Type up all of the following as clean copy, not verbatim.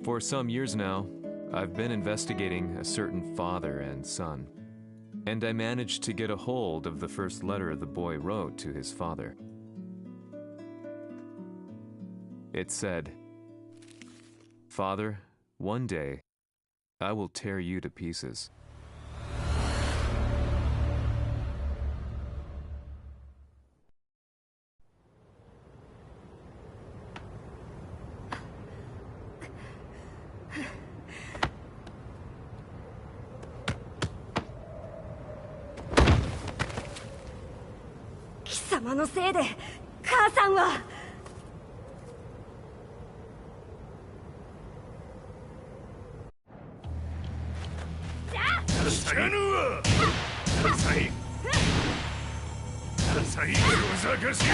For some years now, I've been investigating a certain father and son, and I managed to get a hold of the first letter the boy wrote to his father. It said, "Father, one day, I will tear you to pieces." Kisamaのせいで母さんは。知らぬわ。ダサい小賢しい。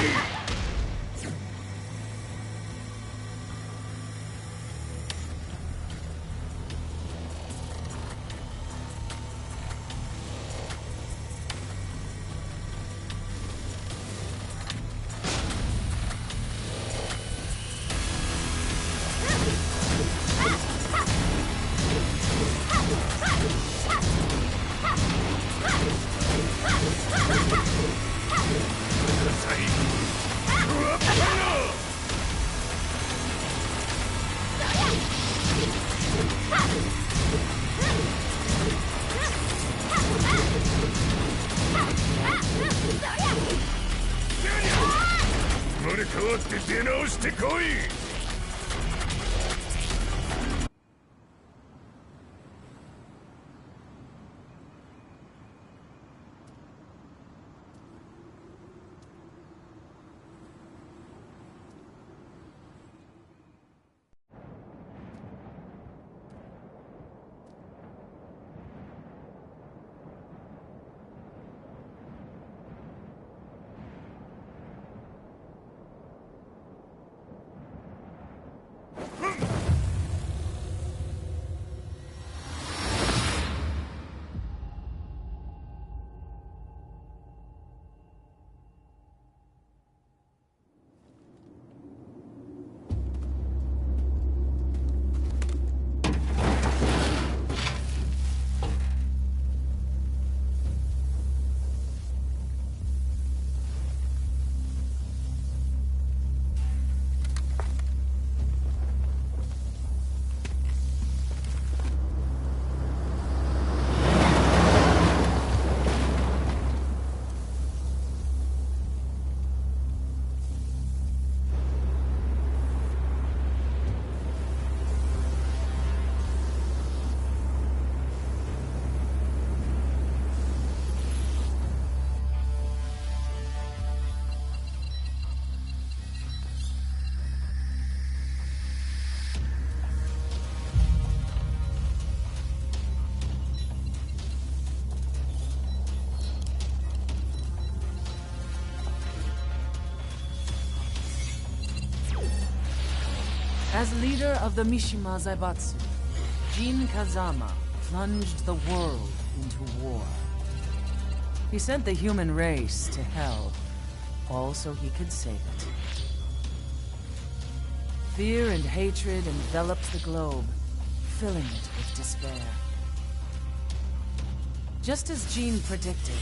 生まれ変わって出直してこい。As leader of the Mishima Zaibatsu, Jin Kazama plunged the world into war. He sent the human race to hell, all so he could save it. Fear and hatred enveloped the globe, filling it with despair. Just as Jin predicted,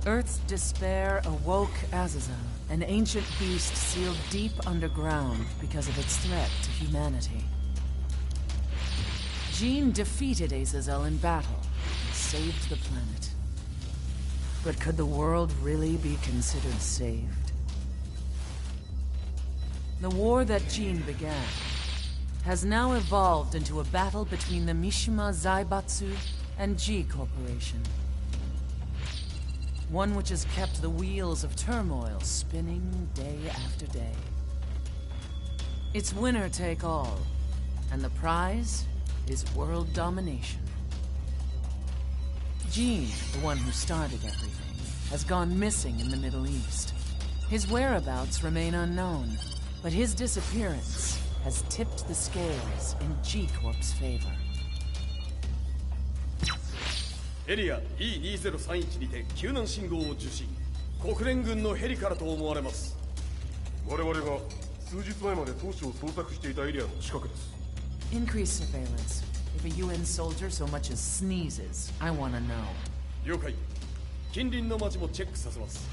Earth's despair awoke Azazel, an ancient beast sealed deep underground because of its threat to humanity. Jin defeated Azazel in battle and saved the planet. But could the world really be considered saved? The war that Jin began has now evolved into a battle between the Mishima Zaibatsu and G Corporation. One which has kept the wheels of turmoil spinning day after day. It's winner take all, and the prize is world domination. Gene, the one who started everything, has gone missing in the Middle East. His whereabouts remain unknown, but his disappearance has tipped the scales in G-Corp's favor. エリア E2031 にて救難信号を受信。国連軍のヘリからと思われます。我々が数日前まで当初を捜索していたエリアの近くです。Increase surveillance. If a UN soldier so much as sneezes, I want to know. 了解。近隣の町もチェックさせます。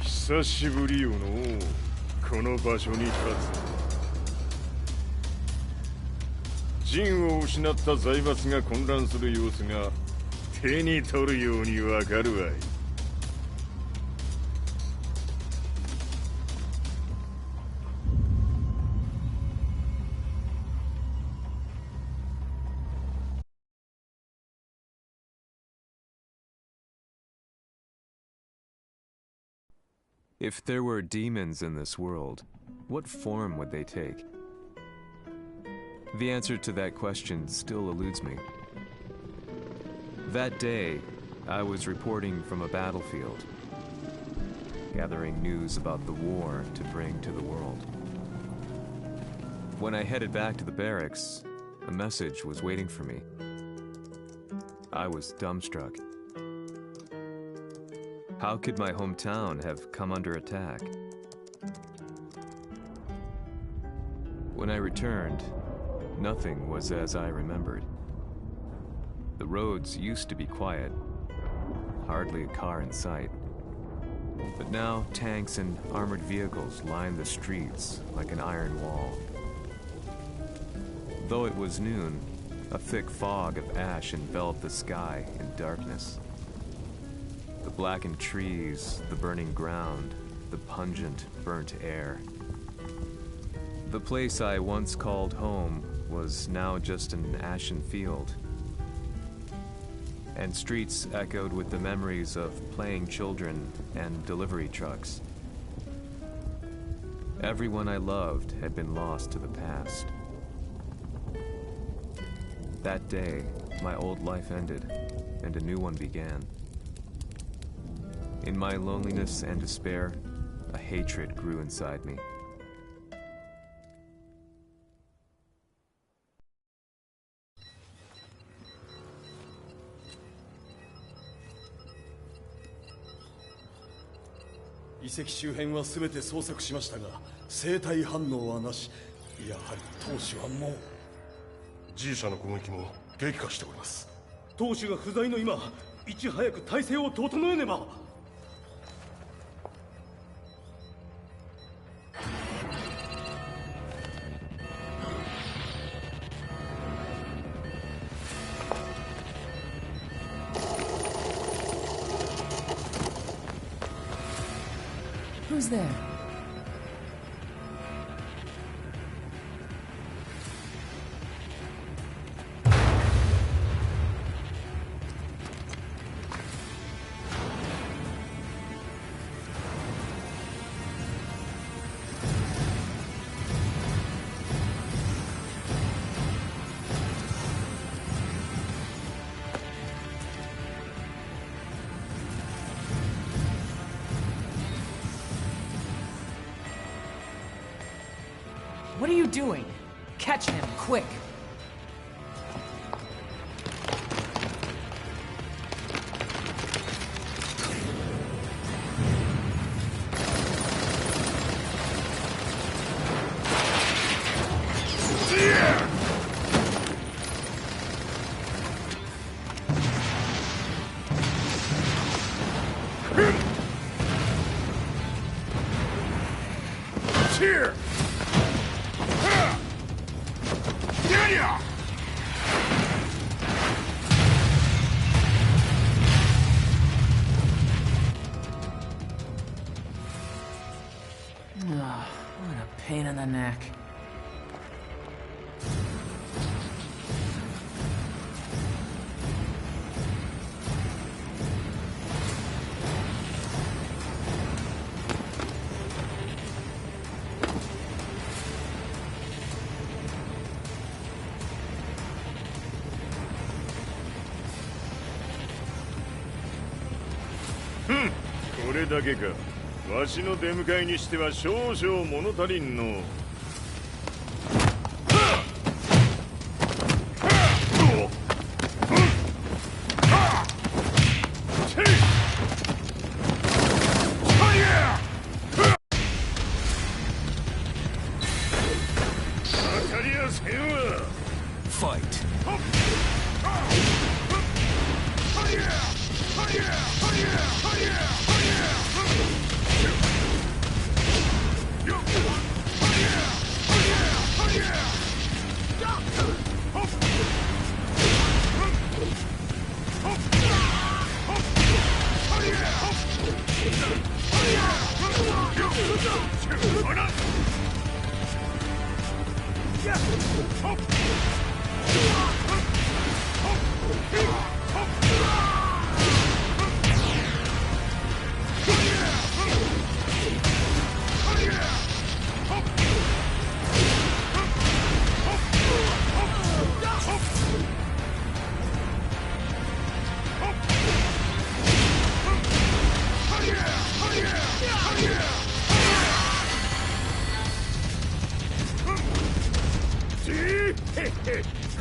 久しぶりよのこの場所に立つ。陣を失った財閥が混乱する様子が手に取るようにわかるわい。If there were demons in this world, what form would they take? The answer to that question still eludes me. That day, I was reporting from a battlefield, gathering news about the war to bring to the world. When I headed back to the barracks, a message was waiting for me. I was dumbstruck. How could my hometown have come under attack? When I returned, nothing was as I remembered. The roads used to be quiet, hardly a car in sight. But now tanks and armored vehicles line the streets like an iron wall. Though it was noon, a thick fog of ash enveloped the sky in darkness. The blackened trees, the burning ground, the pungent, burnt air. The place I once called home was now just an ashen field, and streets echoed with the memories of playing children and delivery trucks. Everyone I loved had been lost to the past. That day, my old life ended, and a new one began. In my loneliness and despair, a hatred grew inside me.「遺跡周辺は全て捜索しましたが生体反応はなし。やはり当主はもう G 社の攻撃も激化しております。当主が不在の今いち早く体制を整えねば。 Who's there? What are you doing? Catch him, quick! Here! What a pain in the neck. Hmm. これだけか。わしの出迎えにしては少々物足りんの。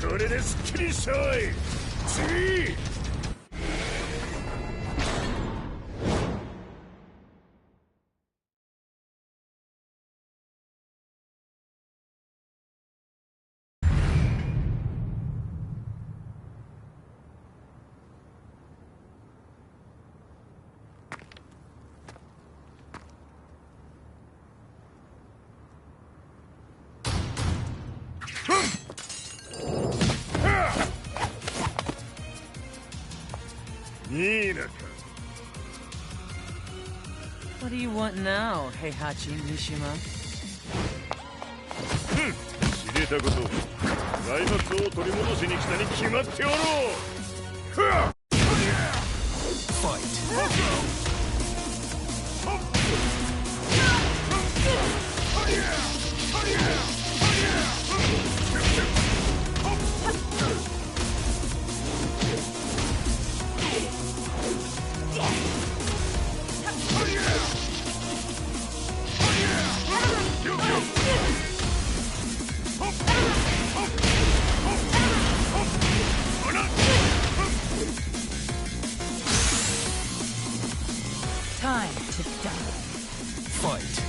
これですっきりしたわい。次。いいなか。What do you want now, Heihachi Mishima? 知れたこと。財閥を取り戻しに来たに決まっておろう。Time to die. Fight.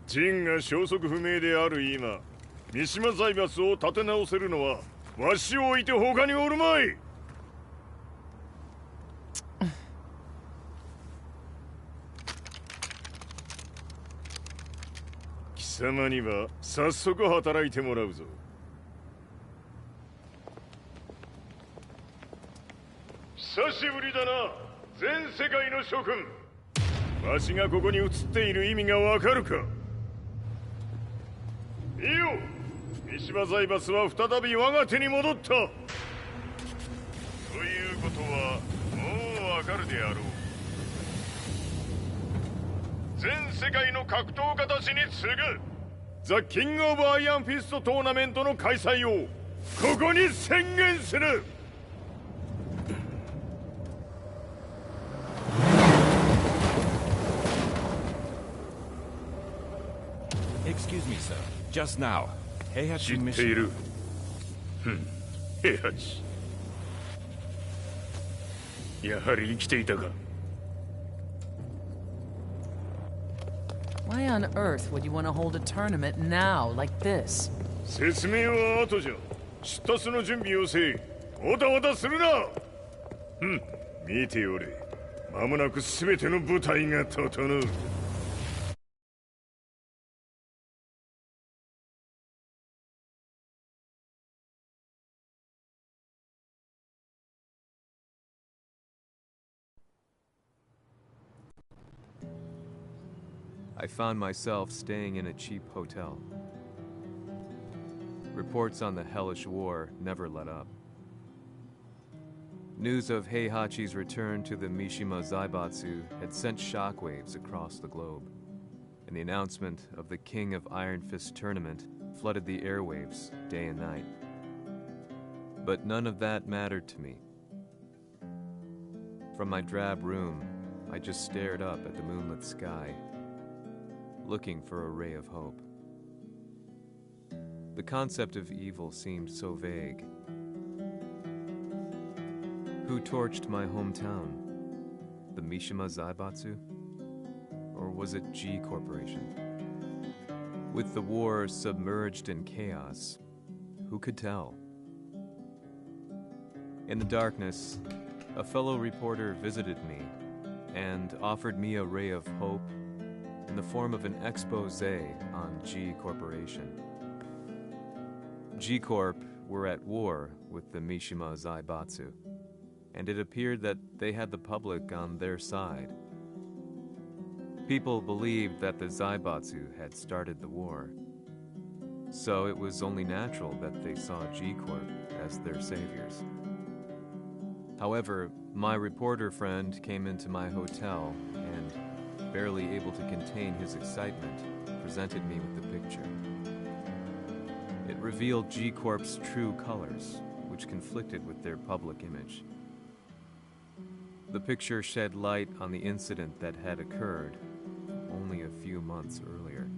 陣が消息不明である今、三島財閥を立て直せるのはわしを置いて他におるまい。貴様には早速働いてもらうぞ。久しぶりだな、全世界の諸君。わしがここに映っている意味がわかるか。いいよ、三島財閥は再び我が手に戻った。ということはもうわかるであろう。全世界の格闘家たちに次ぐザ・キング・オブ・アイアンフィストトーナメントの開催をここに宣言する。Excuse me, sir. Just now, Heihachi 知ってい Mishima. る。平八。やはり生きていたか。Why on earth would you want to hold a tournament now, like this? 説明は後じゃ。出立の準備をせい。おたわたするな。見ておれ。間もなく全ての部隊が整う。I found myself staying in a cheap hotel. Reports on the hellish war never let up. News of Heihachi's return to the Mishima Zaibatsu had sent shockwaves across the globe, and the announcement of the King of Iron Fist tournament flooded the airwaves day and night. But none of that mattered to me. From my drab room, I just stared up at the moonlit sky, looking for a ray of hope. The concept of evil seemed so vague. Who torched my hometown? The Mishima Zaibatsu? Or was it G Corporation? With the war submerged in chaos, who could tell? In the darkness, a fellow reporter visited me and offered me a ray of hope in the form of an expose on G Corporation. G Corp were at war with the Mishima Zaibatsu, and it appeared that they had the public on their side. People believed that the Zaibatsu had started the war, so it was only natural that they saw G Corp as their saviors. However, my reporter friend came into my hotel and, barely able to contain his excitement, presented me with the picture. It revealed G Corp's true colors, which conflicted with their public image. The picture shed light on the incident that had occurred only a few months earlier.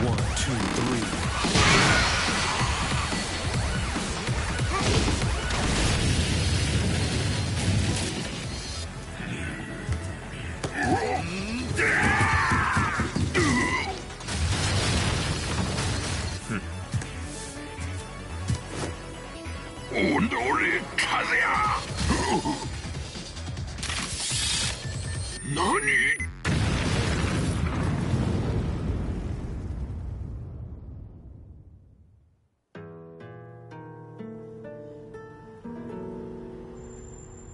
One, two, three. NANI?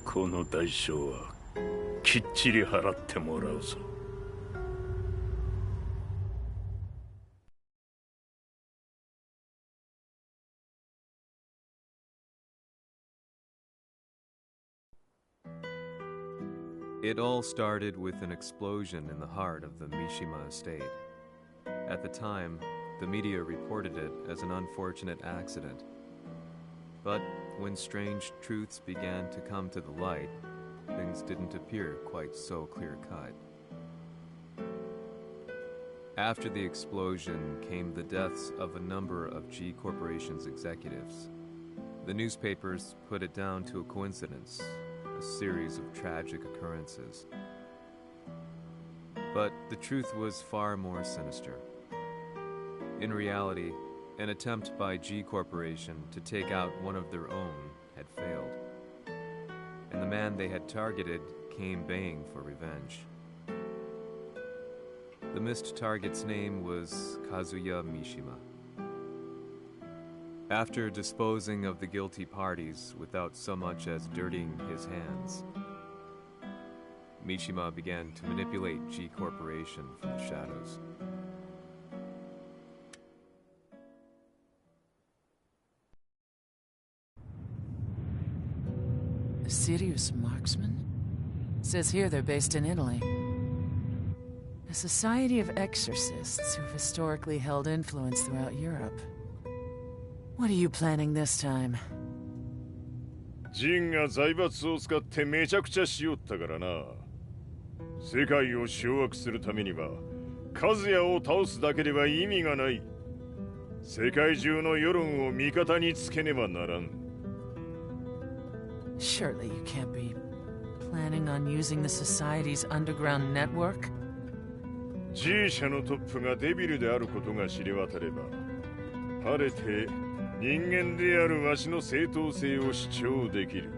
この代償はきっちり払ってもらうぞ。It all started with an explosion in the heart of the Mishima estate. At the time, the media reported it as an unfortunate accident. But when strange truths began to come to the light, things didn't appear quite so clear-cut. After the explosion came the deaths of a number of G Corporation's executives. The newspapers put it down to a coincidence, a series of tragic occurrences. But the truth was far more sinister. In reality, an attempt by G Corporation to take out one of their own had failed, and the man they had targeted came baying for revenge. The missed target's name was Kazuya Mishima. After disposing of the guilty parties without so much as dirtying his hands, Mishima began to manipulate G Corporation from the shadows. A serious marksman? Says here they're based in Italy. A society of exorcists who've historically held influence throughout Europe. What are you planning this time? ジンが財閥を使ってめちゃくちゃしよったからな。世界を掌握するためにはカズヤを倒すだけでは意味がない。世界中の世論を味方につけねばならん。Surely you can't be planning on using the society's underground network? G 社のトップがデビルであることが知れ渡れば、晴れて人間であるわしの正当性を主張できる。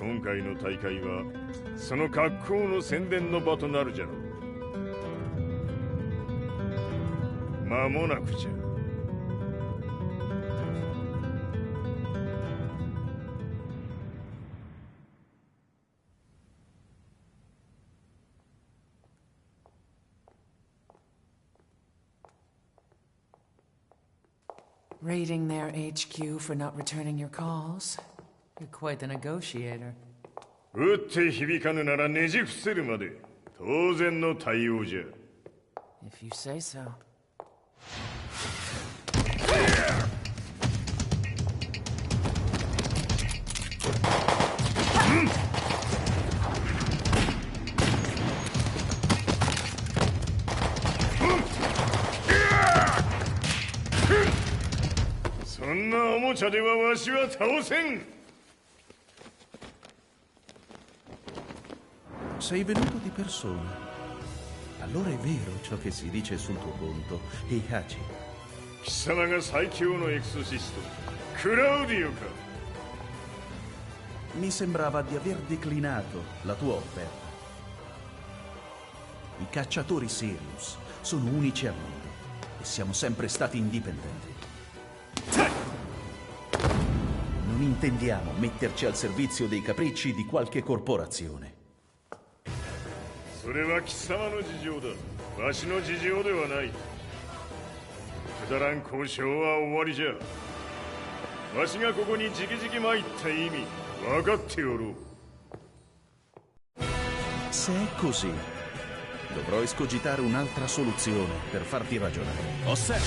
今回の大会はその格好の宣伝の場となるじゃろう。間もなくじゃ。Raiding their HQ for not returning your calls. You're quite the negotiator. 撃って響かぬならねじ伏せるまで当然の対応じゃ。If you say so. そんなおもちゃではわしは倒せん。Sei venuto di persona. Allora è vero ciò che si dice sul tuo conto, Heihachi. 貴様が最強のエクソシスト、クラウディオか。Mi sembrava di aver declinato la tua offerta. I cacciatori Sirius sono unici al mondo e siamo sempre stati indipendenti. Non intendiamo metterci al servizio dei capricci di qualche corporazione. それは貴様の事情だ。わしの事情ではない。くだらん交渉は終わりじゃ。わしがここに直々参った意味分かっておろう。Se è così, dovrò escogitare un'altra soluzione per farti ragionare. Osserva!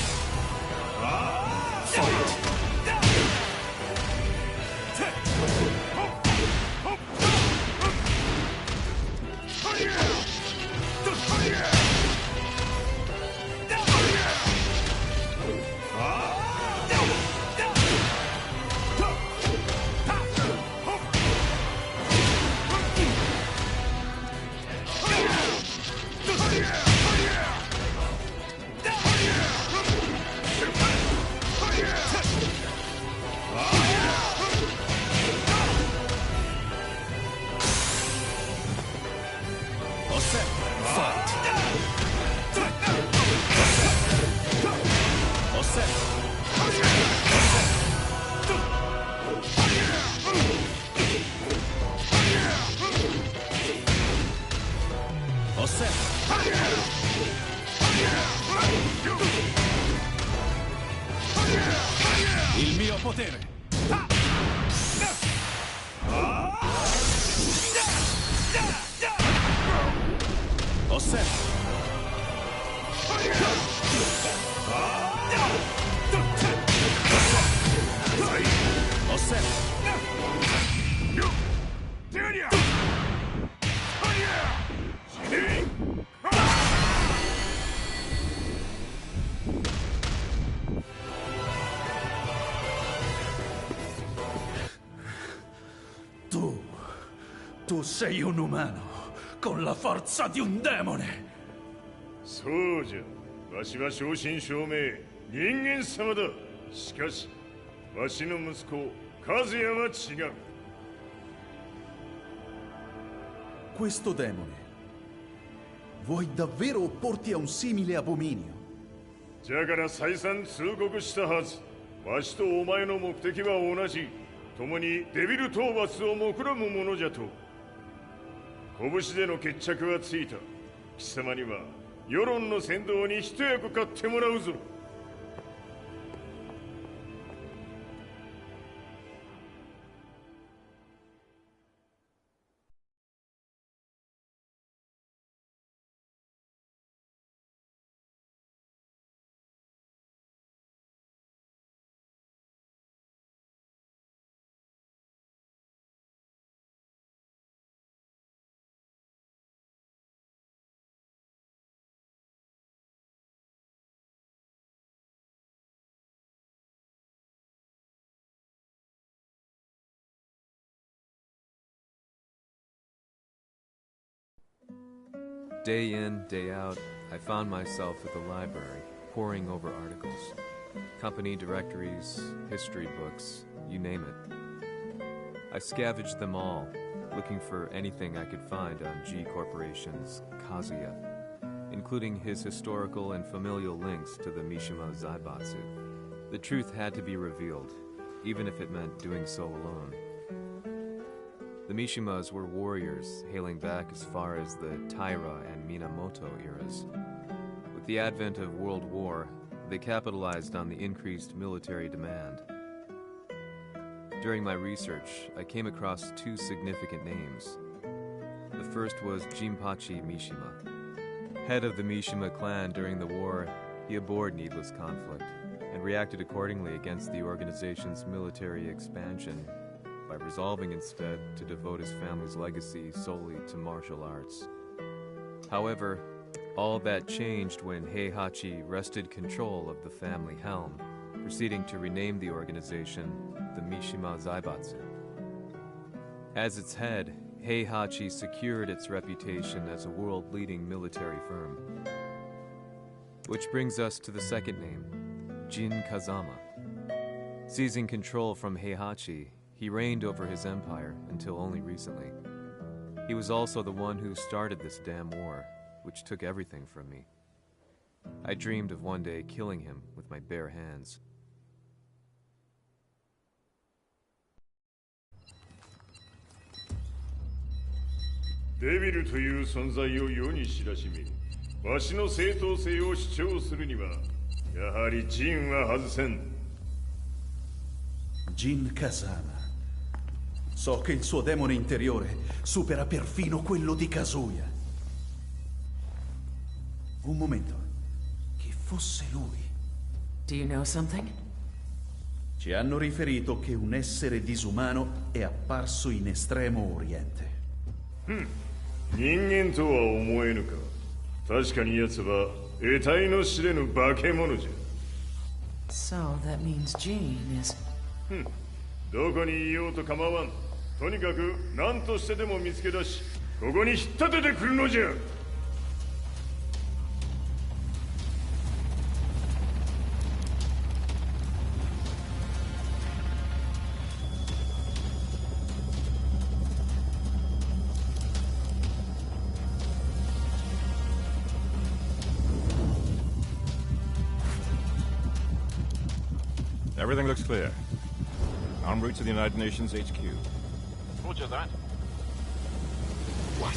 Il mio potere! Osserva! Osserva! Tu sei un umano, con la forza di un demone! そうじゃ。わしは正真正銘人間様だ。しかしわしの息子和也は違う。 Questo demone, vuoi davvero opporti a un simile abominio? じゃから再三通告したはず。わしとお前の目的は同じ。共にデビル討伐を目論むものじゃと。拳での決着はついた。貴様には世論の先導に一役買ってもらうぞ。Day in, day out, I found myself at the library, poring over articles. Company directories, history books, you name it. I scavenged them all, looking for anything I could find on G Corporation's Kazuya, including his historical and familial links to the Mishima Zaibatsu. The truth had to be revealed, even if it meant doing so alone. The Mishimas were warriors hailing back as far as the Taira and Minamoto eras. With the advent of World War, they capitalized on the increased military demand. During my research, I came across two significant names. The first was Jinpachi Mishima. Head of the Mishima clan during the war, he abhorred needless conflict and reacted accordingly against the organization's military expansion by resolving instead to devote his family's legacy solely to martial arts. However, all that changed when Heihachi wrested control of the family helm, proceeding to rename the organization the Mishima Zaibatsu. As its head, Heihachi secured its reputation as a world-leading military firm. Which brings us to the second name, Jin Kazama. Seizing control from Heihachi, he reigned over his empire until only recently. He was also the one who started this damn war, which took everything from me. I dreamed of one day killing him with my bare hands. Devil という存在を世に知らしめ、わしの正当性を主張するには、やはりジンは外せん。Jin Kazama. So che il suo demone interiore supera perfino quello di Kazuya. Un momento. Chi fosse lui? Do you know something? Ci hanno riferito che un essere disumano è apparso in Estremo Oriente. 人間とは思えぬか。確かに奴は得体の知れぬ化け物じゃ。So that means Jean is... どこにいようと構わん。とにかく何としてでも見つけ出し、ここに引っ立ててくるのじゃ。Everything looks clear. En route to the United Nations HQ. Roger that. What?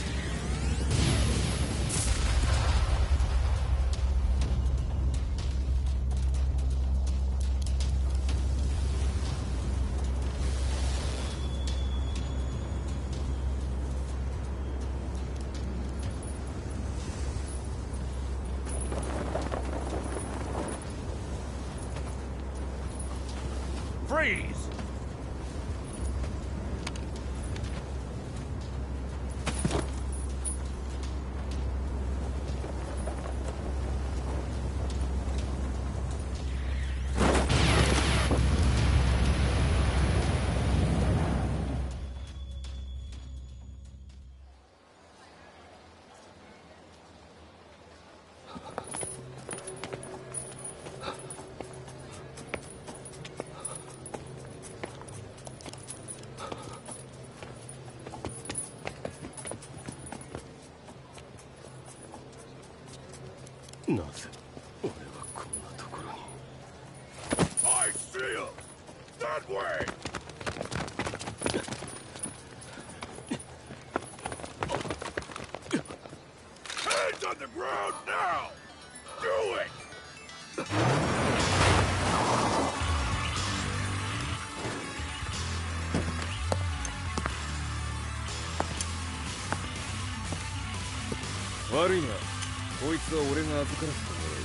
trees! I see him! That way! Hands on the ground now! Do it!悪いな。こいつは俺が預からせてもらう。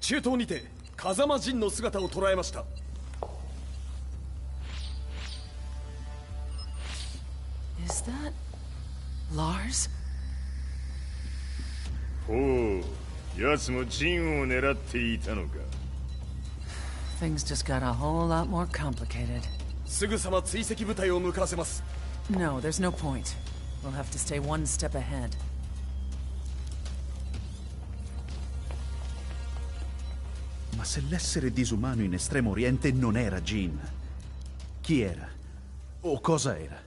中東にて風間陣の姿を捉えました。Is that Lars? ほう、奴も陣を狙っていたのか。Things just got a whole lot more complicated. すぐさま追跡部隊を向かわせます。No, there's no point. We'll have to stay one step ahead. Ma se l'essere disumano in Estremo Oriente non era Jin, chi era? O cosa era?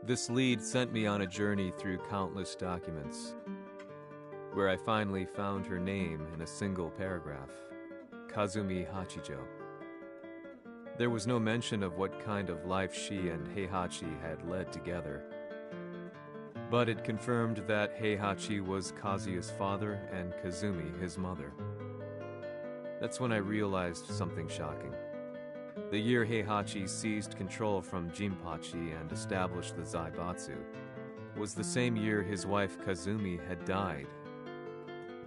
This lead sent me on a journey through countless documents, where I finally found her name in a single paragraph, Kazumi Hachijo. There was no mention of what kind of life she and Heihachi had led together, but it confirmed that Heihachi was Kazuya's father and Kazumi his mother. That's when I realized something shocking. The year Heihachi seized control from Jinpachi and established the Zaibatsu was the same year his wife Kazumi had died,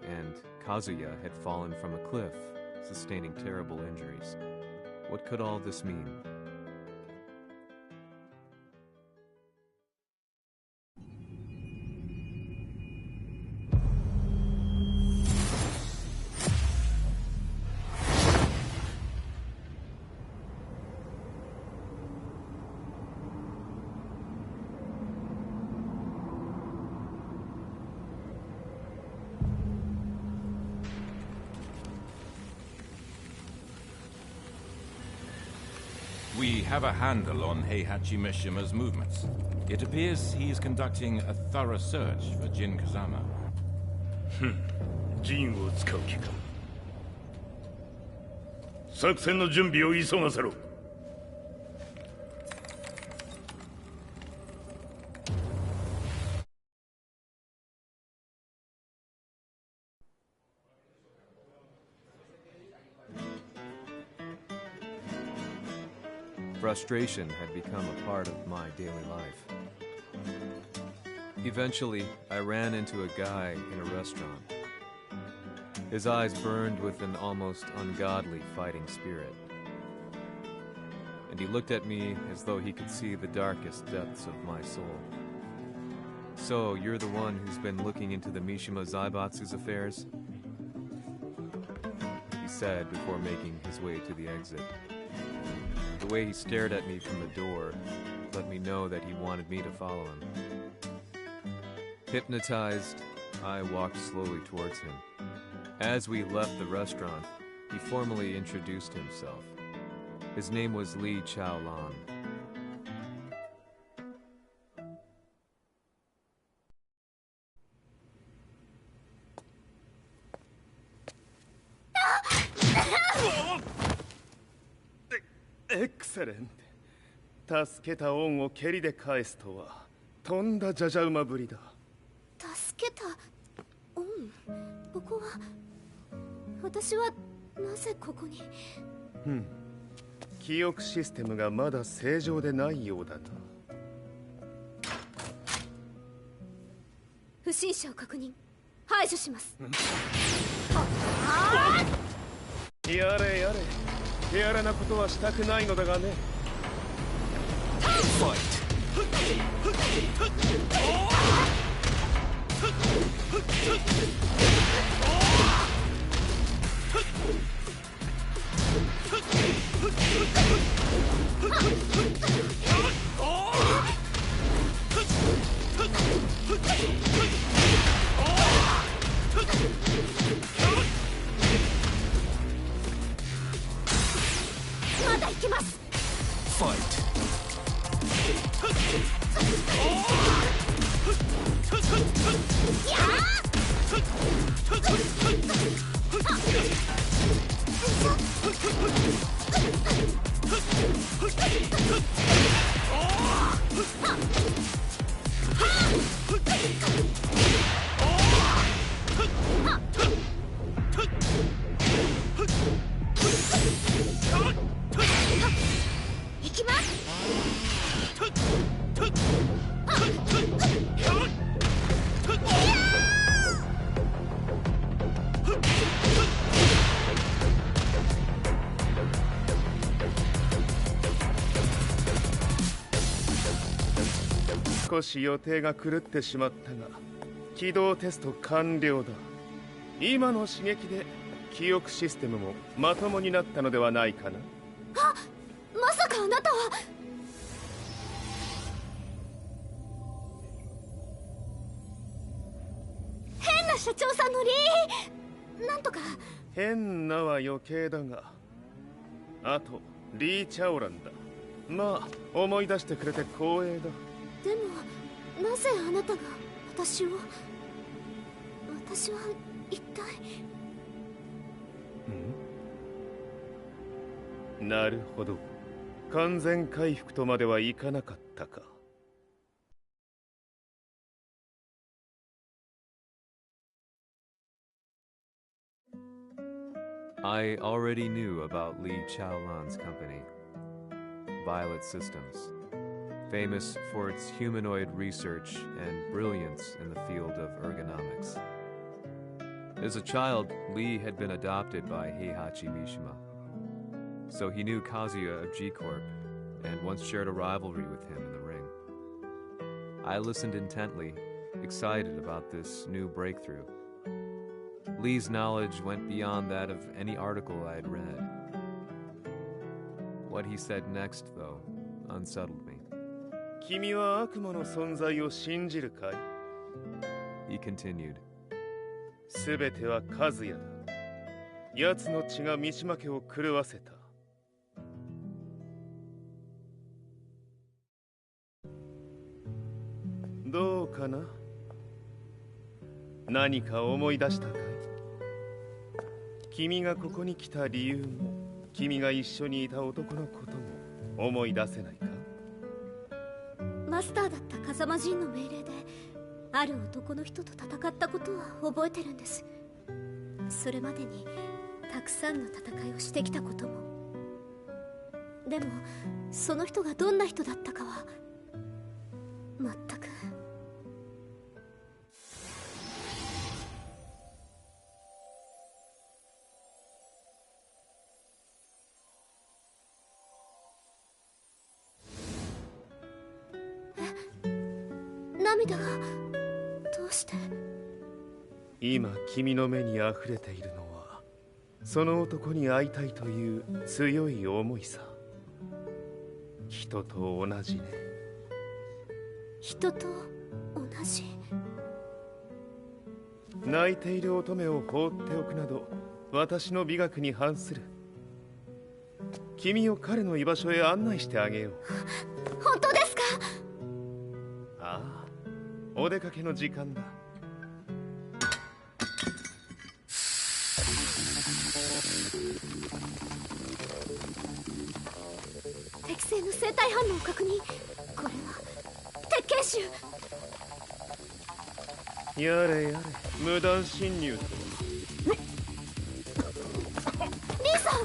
and Kazuya had fallen from a cliff, sustaining terrible injuries. What could all this mean? We have a handle on Heihachi Mishima's movements. It appears he is conducting a thorough search for Jin Kazama. ジンを使う気か。作戦の準備を急がせろ。Frustration had become a part of my daily life. Eventually, I ran into a guy in a restaurant. His eyes burned with an almost ungodly fighting spirit. And he looked at me as though he could see the darkest depths of my soul. "So, you're the one who's been looking into the Mishima Zaibatsu's affairs?" he said before making his way to the exit. The way he stared at me from the door let me know that he wanted me to follow him. Hypnotized, I walked slowly towards him. As we left the restaurant, he formally introduced himself. His name was Li Chaolan. Excellent. 助けた恩を蹴りで返すとはとんだじゃじゃ馬ぶりだ。助けた恩？ここは私はなぜここに？記憶システムがまだ正常でないようだな。不審者を確認。排除します。やれやれ。手荒なことはしたくないのだがね。まだ行きます。行きます。少し予定が狂ってしまったが起動テスト完了だ。今の刺激で記憶システムもまともになったのではないかな。あ、まさかあなたは。変な社長さんのなんとか。変なは余計だが、あとリー・チャオランだ。まあ思い出してくれて光栄だ。でもなぜあなたが私は一体。なるほど、完全回復とまではいかなかったか。I already knew about Li Chaolan's company, Violet Systems, famous for its humanoid research and brilliance in the field of ergonomics. As a child, Li had been adopted by Heihachi Mishima, so he knew Kazuya of G-Corp and once shared a rivalry with him in the ring. I listened intently, excited about this new breakthrough. Lee's knowledge went beyond that of any article I had read. What he said next, though, unsettled me. 君は悪魔の存在を信じるかい? He continued. すべては和也だ。奴の血が三島家を狂わせた。どうかな？何か思い出したかい？君がここに来た理由も、君が一緒にいた男のことも思い出せないか？マスターだった風間陣の命令である男の人と戦ったことは覚えてるんです。それまでにたくさんの戦いをしてきたことも。でもその人がどんな人だったかは全く。涙がどうして？今君の目に溢れているのはその男に会いたいという強い思いさ。人と同じね。人と同じ？泣いている乙女を放っておくなど私の美学に反する。君を彼の居場所へ案内してあげよう。本当ですか？ああ、お出かけの時間だ。適正の生体反応を確認。これは鉄拳臭。やれやれ、無断侵入とは。リーさん！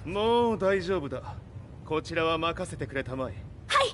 もう大丈夫だ。こちらは任せてくれたまえ。はい。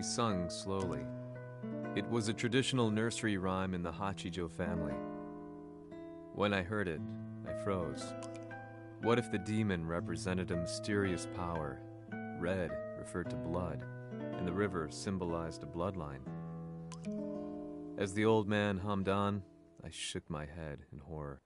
He sung slowly. It was a traditional nursery rhyme in the Hachijo family. When I heard it, I froze. What if the demon represented a mysterious power? Red referred to blood, and the river symbolized a bloodline. As the old man hummed on, I shook my head in horror.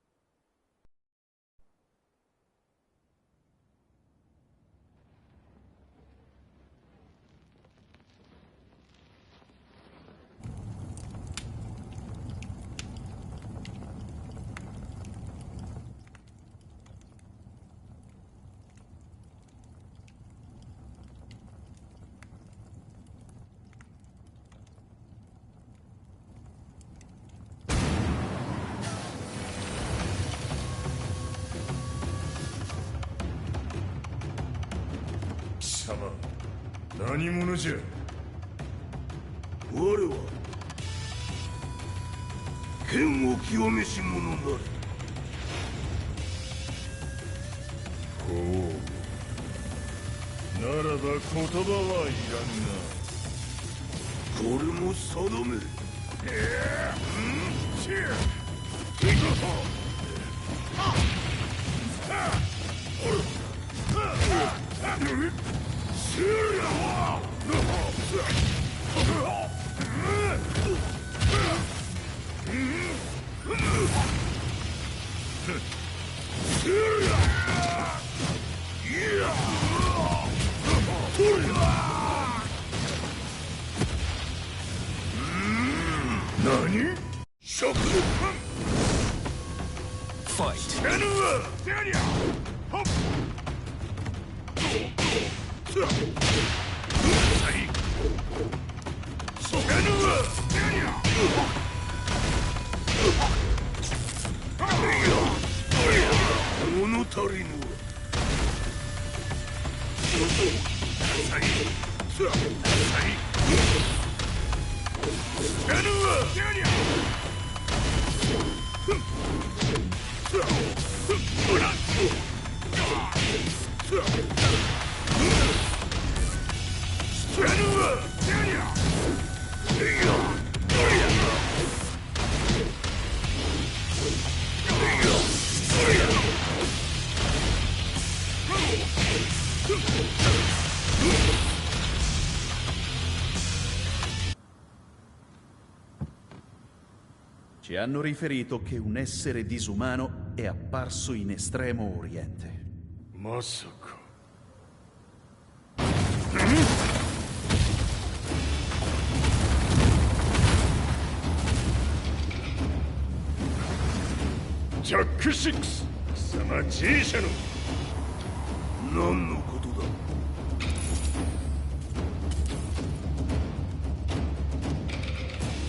貴様、何者じゃ。我は剣を清めし者なり。ほう。ならば言葉はいらんな。これも定め。何？食のFight! Ci hanno riferito che un essere disumano è apparso in Estremo Oriente. まさか。ジャック6、貴様 G 社の何のことだ。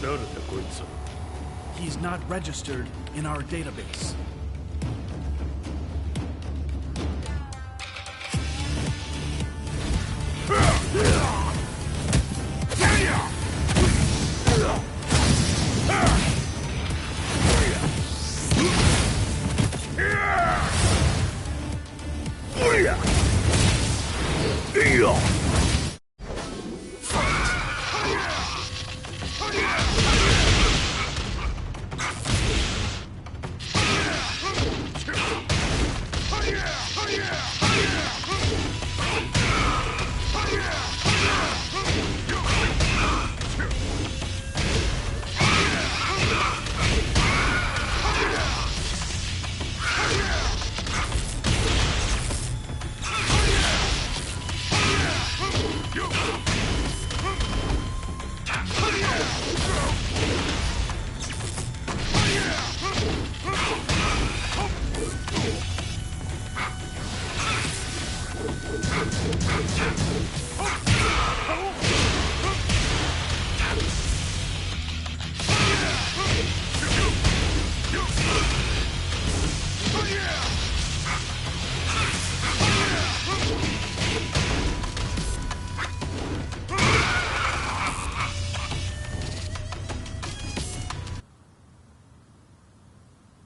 誰だこいつは。He's not registered in our database.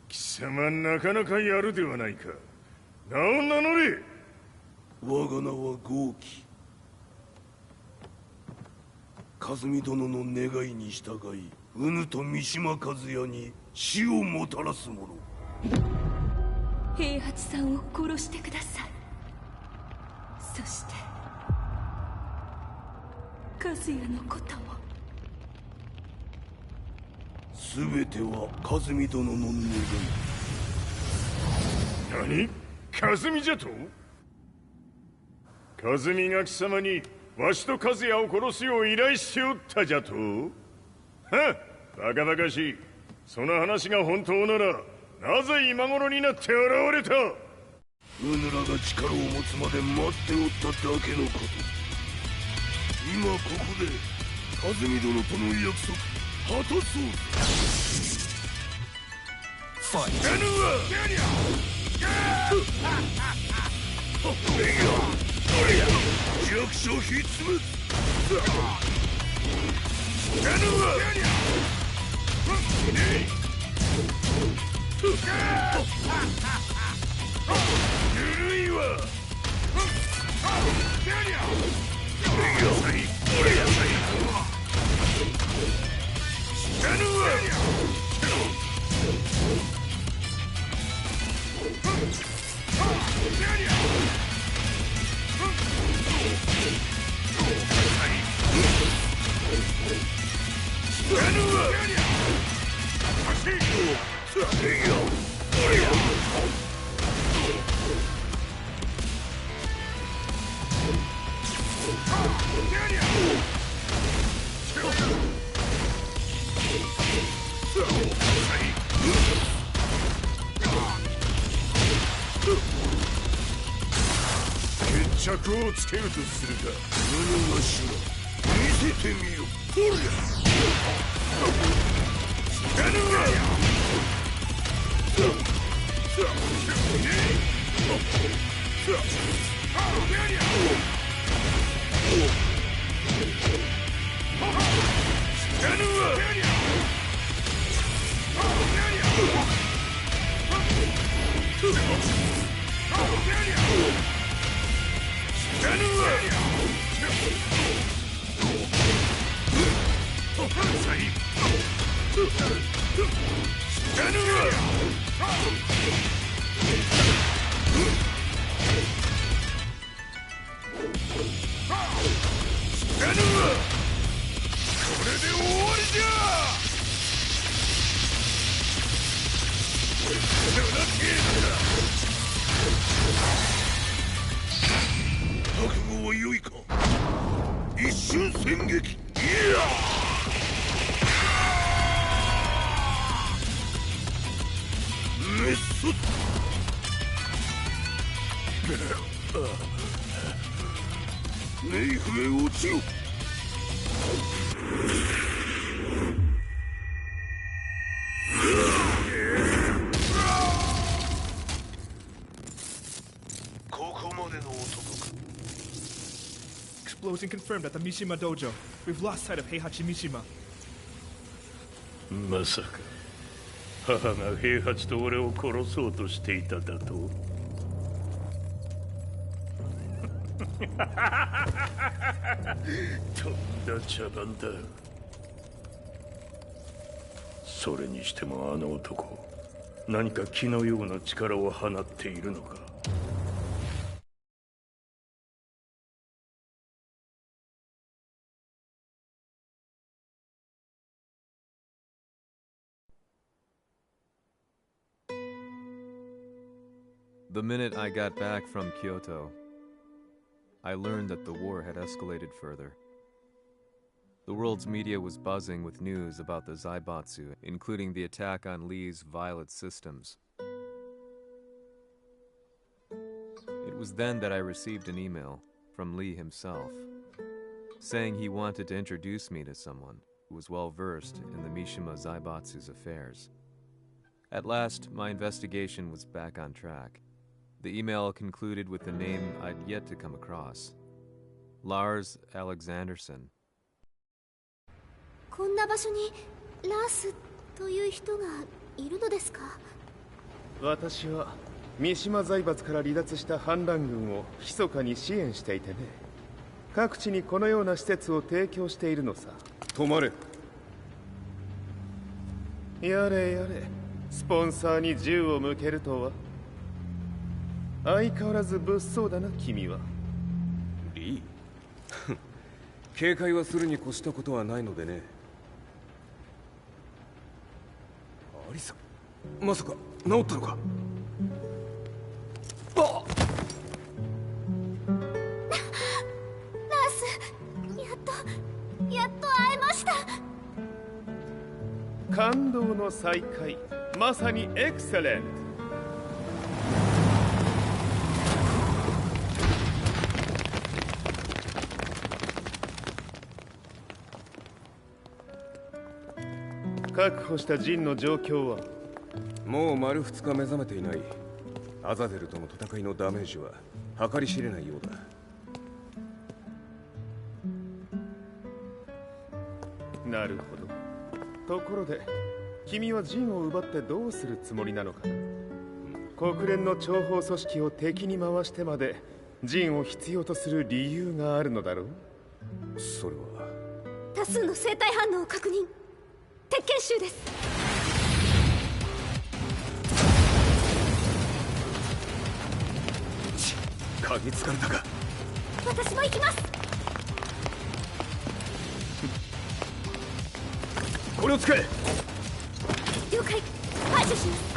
貴様なかなかやるではないか。名を名乗れ。我が名は豪輝。和美殿の願いに従い、うぬと三島和也に死をもたらす者。平八さんを殺してください。そして和也のことも。全ては和美殿の願い。何？和美じゃと？和美が貴様にわしと和也を殺すよう依頼しておったじゃと？はっ、バカバカしい。その話が本当ならなぜ今頃になって現れた？うぬらが力を持つまで待っておっただけのこと。今ここで和美殿との約束果たそう。ファイト。弱小必滅。ゆるいわ。決着をつけるとするか。うぬがしら見せてみよ。ほりゃ。覚悟は良いか。一瞬戦撃。いやメッソ。冥府へ落ちよ。ここまでの男か。Explosion confirmed at the Mishima dojo. We've lost sight of Heihachi Mishima. まさか母が平八と俺を殺そうとしていただと？とんだ茶番だ。それにしてもあの男、何か気のような力を放っているのか。The minute I got back from Kyoto, I learned that the war had escalated further. The world's media was buzzing with news about the Zaibatsu, including the attack on Lee's Violet systems. It was then that I received an email from Lee himself, saying he wanted to introduce me to someone who was well versed in the Mishima Zaibatsu's affairs. At last, my investigation was back on track. The email concluded with a name I'd yet to come across. Lars Alexanderson. こんな場所にラースという人がいるのですか？私は三島財閥から離脱した反乱軍を密かに支援していてね。各地にこのような施設を提供しているのさ。止まれ。やれやれ、スポンサーに銃を向けるとは。相変わらず物騒だな君は。リー警戒はするに越したことはないのでね。アリサ、まさか治ったのか。あっナース、やっと会えました。感動の再会、まさにエクセレント。確保したジンの状況は？もう丸2日目覚めていない。アザゼルとの戦いのダメージは計り知れないようだ。なるほど。ところで君はジンを奪ってどうするつもりなのかな。国連の諜報組織を敵に回してまでジンを必要とする理由があるのだろう。それは多数の生体反応を確認。鉄拳衆です。嗅ぎつかれたか。私も行きます。これを使え。了解。排除します。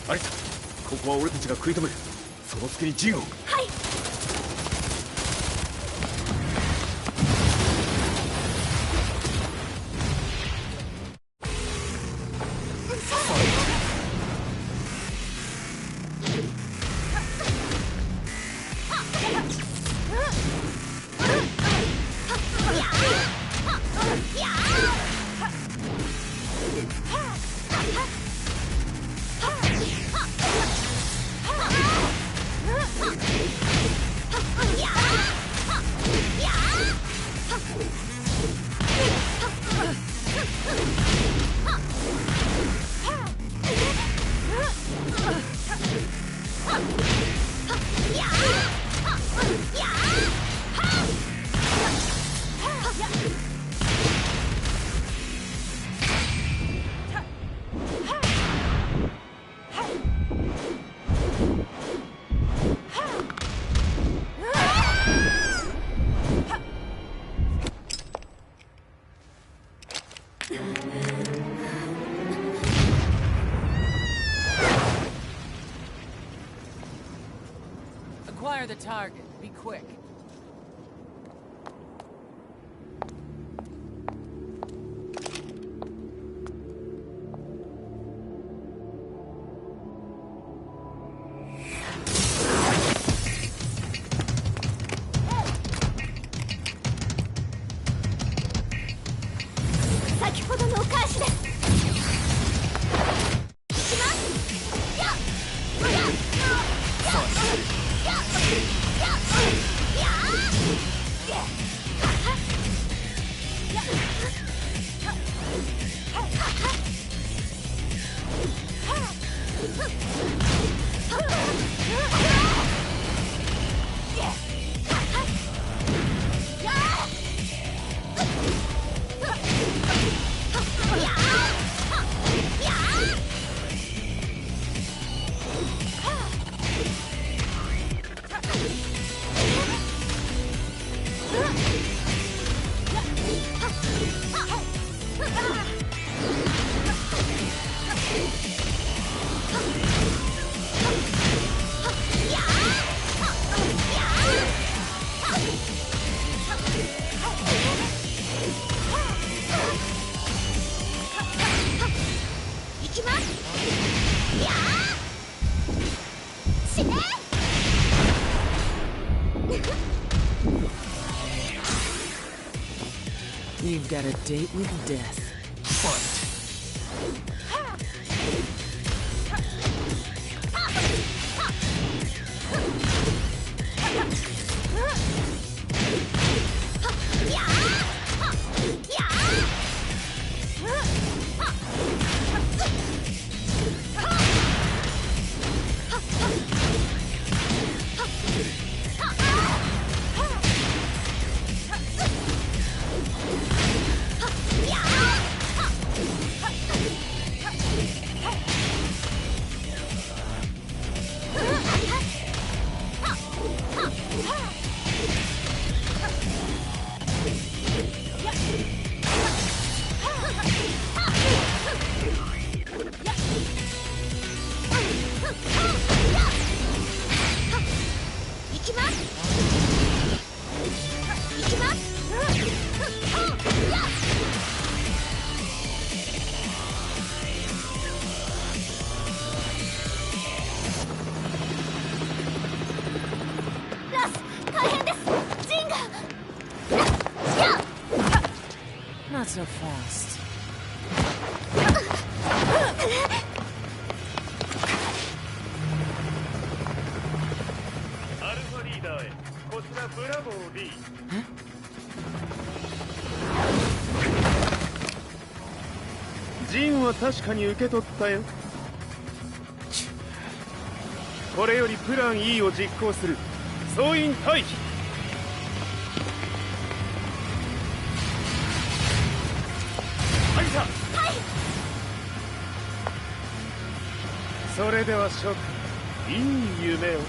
アリサ、ここは俺たちが食い止める。その隙にジンを。はい。Acquire the target. Be quick. You've got a date with death. Fight! so fast. アルファリーダーへ。こちらブラボー D。ジンは確かに受け取ったよ。これよりプラン E を実行する。総員退避。アリサ。はい。それでは諸君、いい夢を。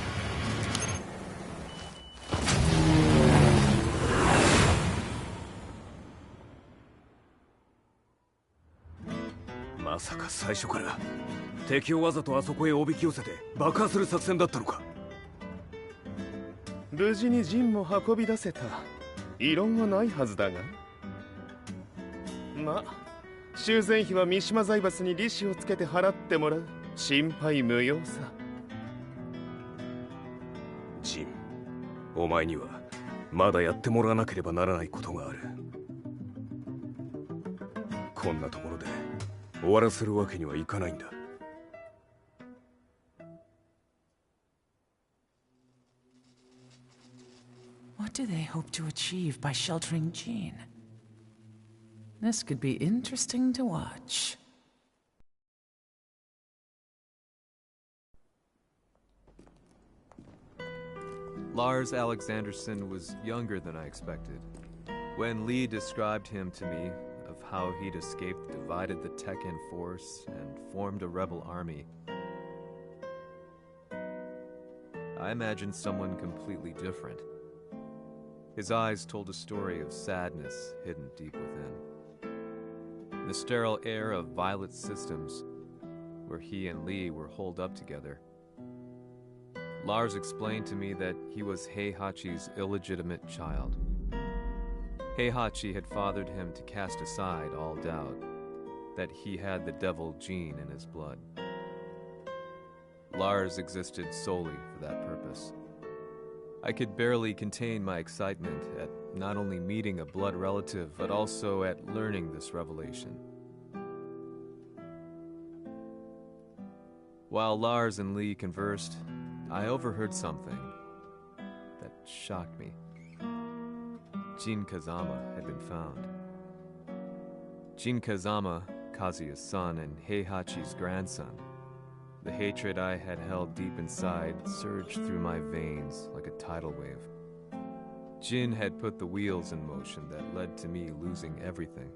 まさか最初から敵をわざとあそこへおびき寄せて爆破する作戦だったのか。無事にジンも運び出せた。異論はないはずだが。まあ修繕費は三島財閥に利子をつけて払ってもらう。心配無用さ。ジン、お前にはまだやってもらわなければならないことがある。こんなところで終わらせるわけにはいかないんだ。What do they hope to achieve by sheltering Jean? This could be interesting to watch. Lars Alexanderson was younger than I expected. When Lee described him to me, of how he'd escaped, divided the Tekken force, and formed a rebel army, I imagined someone completely different. His eyes told a story of sadness hidden deep within. The sterile air of Violet Systems, where he and Lee were holed up together. Lars explained to me that he was Heihachi's illegitimate child. Heihachi had fathered him to cast aside all doubt that he had the devil gene in his blood. Lars existed solely for that purpose. I could barely contain my excitement at not only meeting a blood relative, but also at learning this revelation. While Lars and Lee conversed, I overheard something that shocked me. Jin Kazama had been found. Jin Kazama, Kazuya's son and Heihachi's grandson. The hatred I had held deep inside surged through my veins like a tidal wave. Jin had put the wheels in motion that led to me losing everything.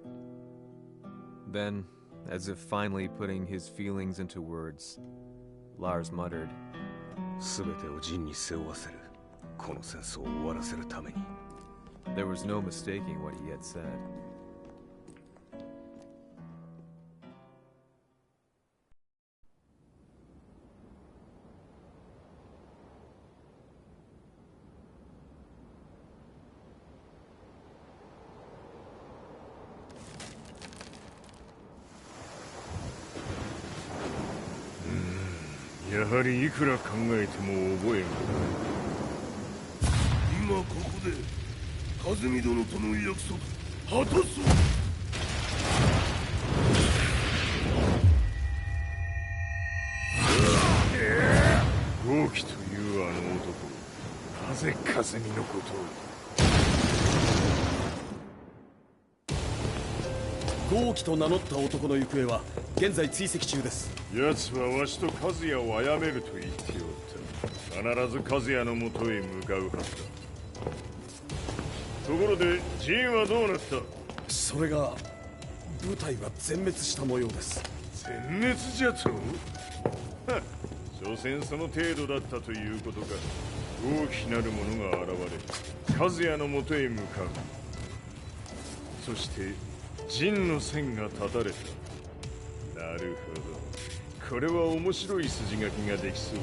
Then, as if finally putting his feelings into words, Lars muttered, 全てをジンに背負わせる。この戦争を終わらせるために。 There was no mistaking what he had said. Hmm. やはりいくら考えても覚えが今ここで風見殿との約束果たそう。豪輝というあの男、なぜ風見のことを。豪輝と名乗った男の行方は現在追跡中です。奴はわしと和也を殺めると言っておった。必ず和也のもとへ向かうはずだ。ところでジンはどうなった？それが部隊は全滅した模様です。全滅じゃと？はっ、所詮その程度だったということか。大きなる者が現れ和也のもとへ向かう。そしてジンの線が断たれた。なるほど、これは面白い筋書きができそう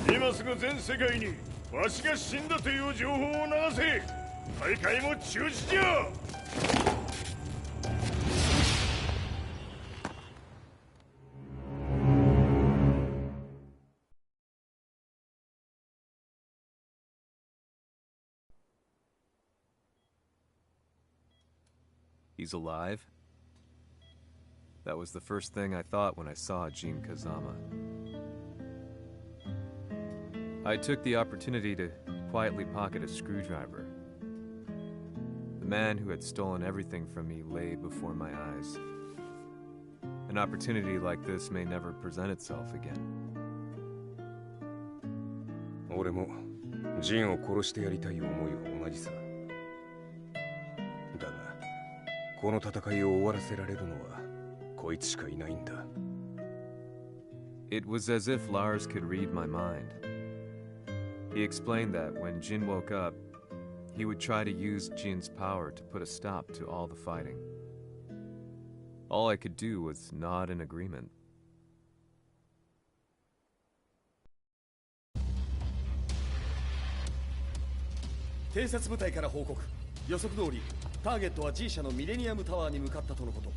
じゃ。今すぐ全世界にわしが死んだという情報を流せ。大会も中止じゃ。He's alive? That was the first thing I thought when I saw Jin Kazama. I took the opportunity to quietly pocket a screwdriver. The man who had stolen everything from me lay before my eyes. An opportunity like this may never present itself again. 俺もジンを殺してやりたい思いは同じさ。だが、この戦いを終わらせられるのはこいつしかいないんだ。It was as if Lars could read my mind. He explained that when Jin woke up, he would try to use Jin's power to put a stop to all the fighting. All I could do was nod in agreement. 偵察部隊から報告。予測通りターゲットは G 社のミレニアムタワーに向かったとのこと。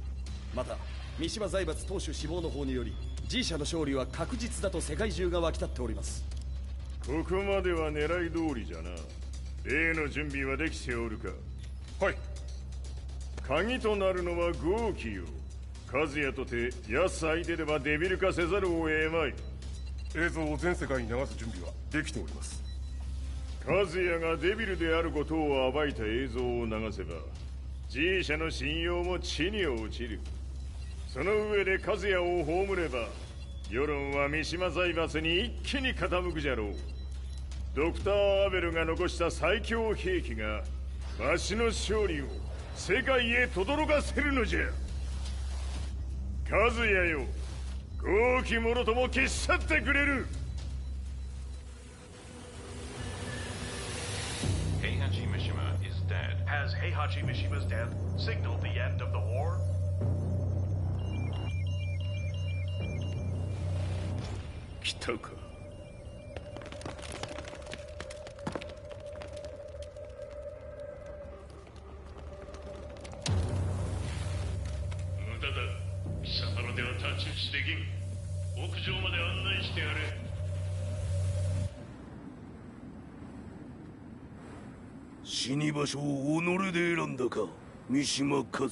また三島財閥当主死亡の方により G 社の勝利は確実だと世界中が沸き立っております。ここまでは狙い通りじゃな。例の準備はできておるか。はい。鍵となるのは豪気よ。和也とて安相手ではデビル化せざるを得まい。映像を全世界に流す準備はできております。和也がデビルであることを暴いた映像を流せば G 社の信用も地に落ちる。その上で和也を葬れば世論は三島財閥に一気に傾くじゃろう。ドクター・アベルが残した最強兵器がわしの勝利を世界へ轟かせるのじゃ。和也よ、豪気者とも消し去ってくれる。Heihachi Mishima is dead. Has Heihachi Mishima's death signaled the end of the war? 来たか。無駄だ。貴様らでは太刀打ちできん。屋上まで案内してやれ。死に場所を己で選んだか、三島和也。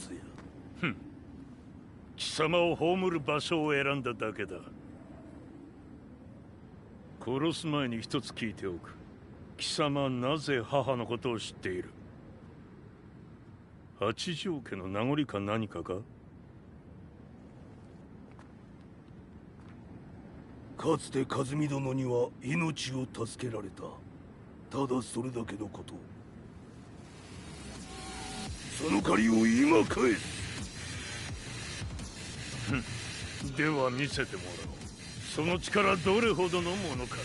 ふん。貴様を葬る場所を選んだだけだ。殺す前に一つ聞いておく。貴様はなぜ母のことを知っている？八条家の名残か何かか？かつて和美殿には命を助けられた。ただそれだけのこと。その借りを今返す。では見せてもらおう。その力どれほどのものか。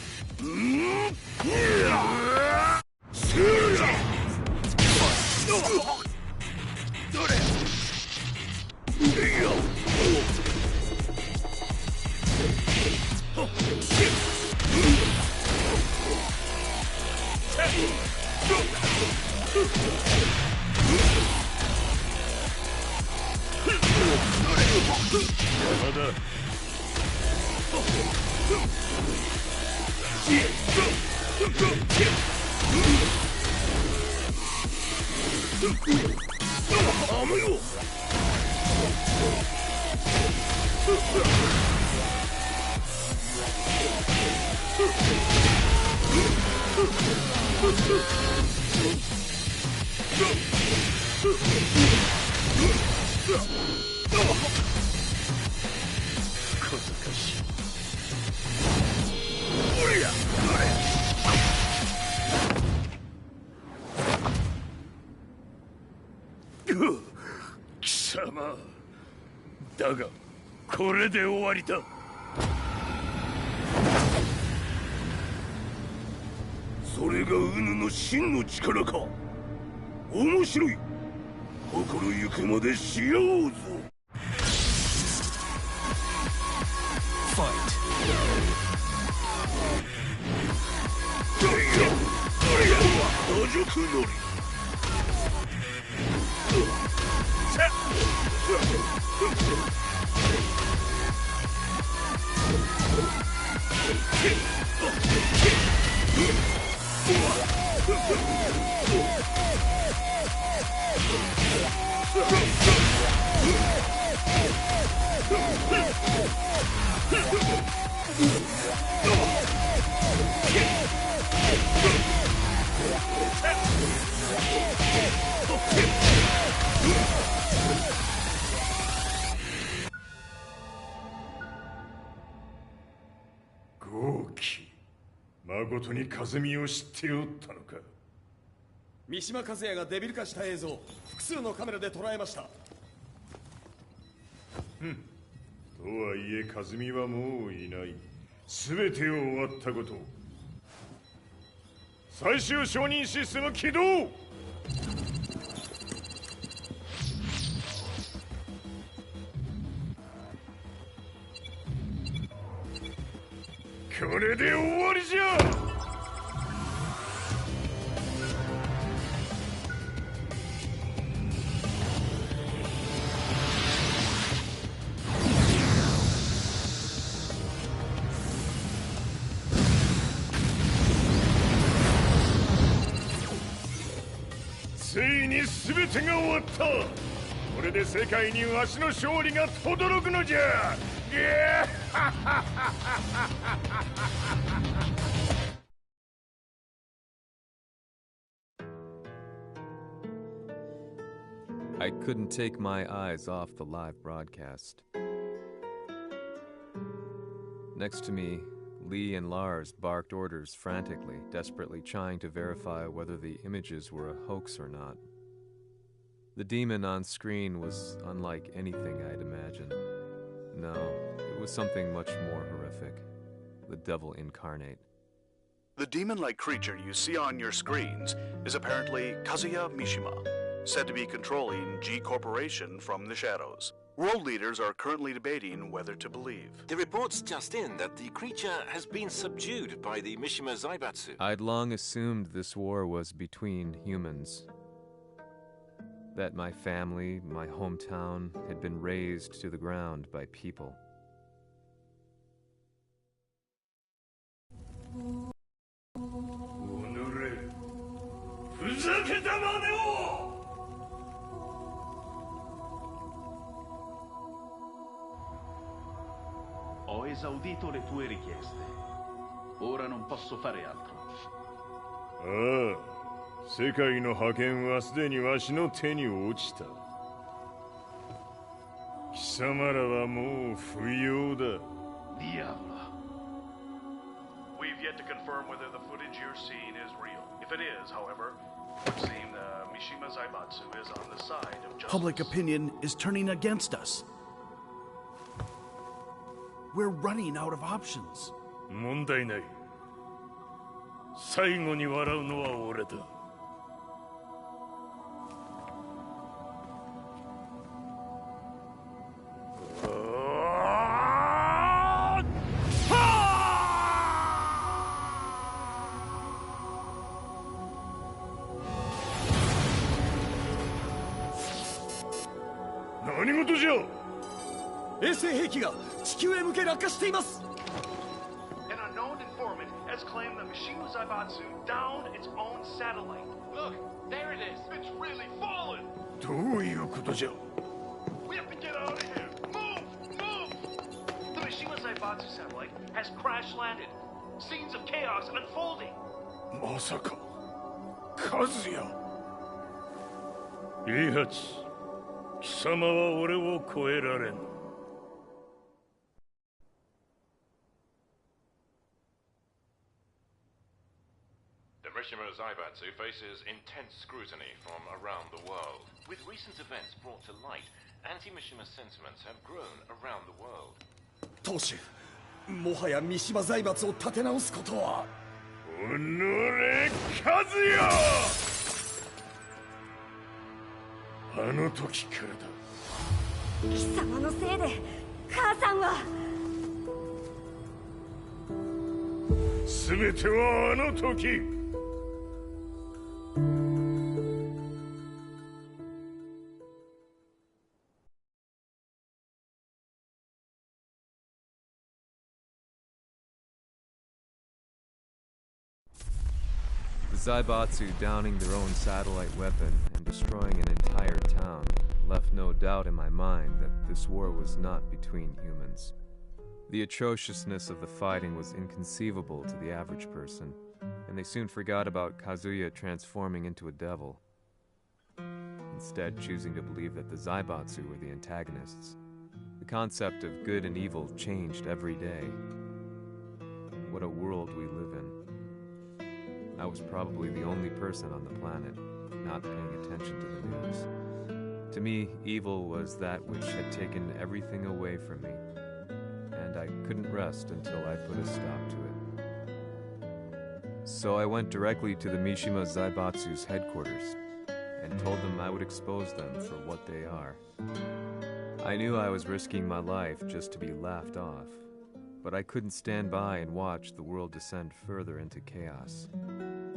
貴様だがこれで終わりだ。それがウヌの真の力か。面白い。心ゆくまでしようぞ。ファイト。打辱のり。まことに和美を知っておったのか。三島和也がデビル化した映像、複数のカメラで捉えました。とはいえ和美はもういない。全てを終わったこと。最終承認システム起動。これで終わりじゃ。ついに全てが終わった。これで世界にわしの勝利が轟くのじゃ。I couldn't take my eyes off the live broadcast. Next to me, Lee and Lars barked orders frantically, desperately trying to verify whether the images were a hoax or not. The demon on screen was unlike anything I'd imagined. No, it was something much more horrific. The devil incarnate. The demon-like creature you see on your screens is apparently Kazuya Mishima, said to be controlling G Corporation from the shadows. World leaders are currently debating whether to believe. The report's just in that the creature has been subdued by the Mishima Zaibatsu. I'd long assumed this war was between humans. That my family, my hometown, had been razed to the ground by people. Ho esaudito le tue richieste. Ora non posso fare altro. 世界の覇権はすでにわしの手に落ちた。貴様らはもう不要だ。Diablo. We've yet to confirm whether the footage you're seeing is real. If it is, however, it would seem the Mishima Zaibatsu is on the side of justice. Public opinion is turning against us. We're running out of options. 問題ない。最後に笑うのは俺だ。何事じゃ。衛星兵器が地球へ向け落下しています。 An unknown informant has claimed the Mishima Zaibatsu downed its own satellite. Look, there it is. It's really fallen. どういうことじゃ。 We have to get out of here. Move, move. The Mishima Zaibatsu satellite has crash landed. Scenes of chaos unfolding. まさか、和也。いいはち。貴様は俺を超えられん。The Mishima Zaibatsu faces intense scrutiny from around the world. With recent events brought to light, anti-Mishima sentiments have grown around the world. 当主、もはや三島財閥を立て直すことは。おのれ、和也！あの時からだ。貴様のせいで母さんは。全てはあの時。The Zaibatsu downing their own satellite weapon and destroying an entire town left no doubt in my mind that this war was not between humans. The atrociousness of the fighting was inconceivable to the average person, and they soon forgot about Kazuya transforming into a devil, instead choosing to believe that the Zaibatsu were the antagonists. The concept of good and evil changed every day. What a world we live in. I was probably the only person on the planet not paying attention to the news. To me, evil was that which had taken everything away from me, and I couldn't rest until I put a stop to it. So I went directly to the Mishima Zaibatsu's headquarters and told them I would expose them for what they are. I knew I was risking my life just to be laughed off, but I couldn't stand by and watch the world descend further into chaos.